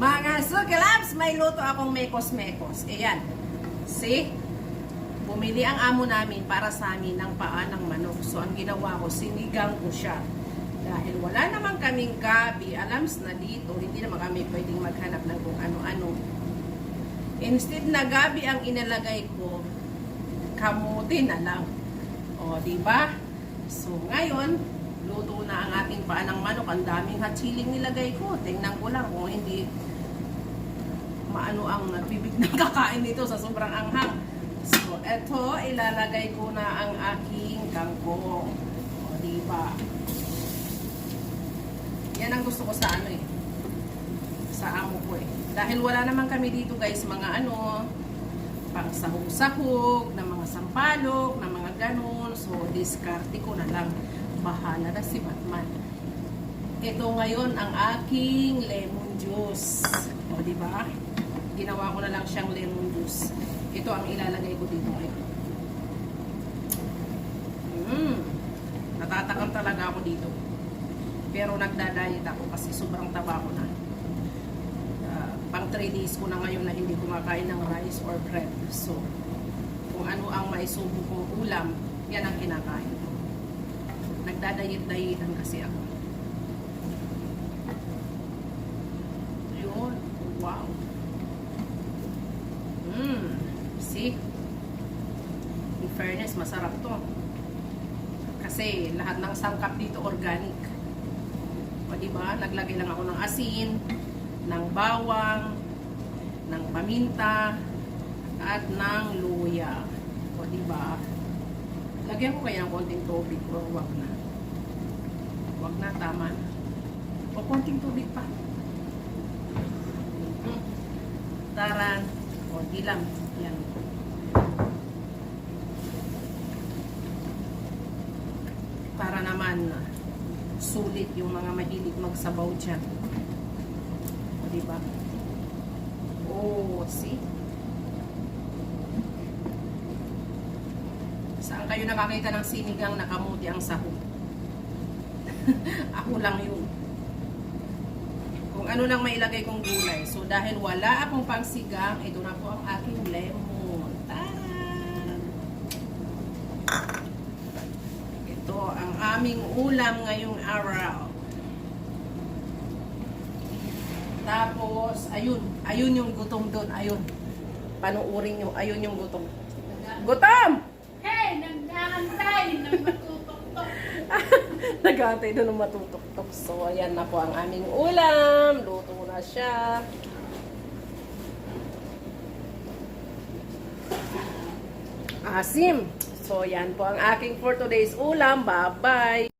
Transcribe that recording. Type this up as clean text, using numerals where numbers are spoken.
Mga Suki-Labs, may luto akong mekos-mekos. Ayan. See? Bumili ang amo namin para sa amin ng paa ng manok. So, ang ginawa ko, sinigang ko siya. Dahil wala naman kaming gabi, alams na dito, hindi naman kami pwedeng maghanap ng kung ano-ano. Instead na gabi ang inalagay ko, kamuti na lang. O, diba? So, ngayon, luto na ang ating paa ng manok. Ang daming hot chili nilagay ko. Tingnan ko lang kung hindi maano ang nabibig na kakain nito sa sobrang anghang. So, eto, ilalagay ko na ang aking kangkong. O, diba? Yan ang gusto ko sa ano eh. Sa amo ko eh. Dahil wala naman kami dito guys, mga ano, pang sahog-sahog, na mga sampalok, na mga ganun. So, diskarte ko na lang. Bahala na si Batman. Ito ngayon ang aking lemon juice. O, diba? Ginawa ko na lang siyang lemon juice. Ito ang ilalagay ko dito ngayon. Natatakam talaga ako dito. Pero nagda-diet ako kasi sobrang taba ko na. Pang 3 days ko na ngayon na hindi kumakain ng rice or bread. So, kung ano ang maisubo kong ulam, yan ang kinakain. Nagda-diet-dietan kasi ako. Yun. Wow. See? In fairness, masarap to. Kasi lahat ng sangkap dito organic. O diba? Naglagay lang ako ng asin, ng bawang, ng paminta, at ng luya. O diba? Lagyan ko kaya ng konting tubig o wag na. Wag na, tama na. O konting tubig pa. Taran. O di lang. Yan. Para naman sulit yung mga mahilig magsabaw dyan. O diba? Oh, see? Saan kayo nakakita ng sinigang na kamuti ang sahog? Ako lang yun. Kung ano lang mailagay kong gulay. So, dahil wala akong pangsigang, ito na po ang aking lemon. Taran! Ito ang aming ulam ngayong araw. Tapos, ayun. Ayun yung gutom doon. Ayun. Panuurin nyo. Ayun yung gutom. Gutom! Hey! Nag-aantay! Nagmatutok-tok! Nag-aantay doon ng matutok-tok. So, ayan na po ang aming ulam. Luto na siya. Asim. So, yan po ang aking for today's ulam. Bye-bye!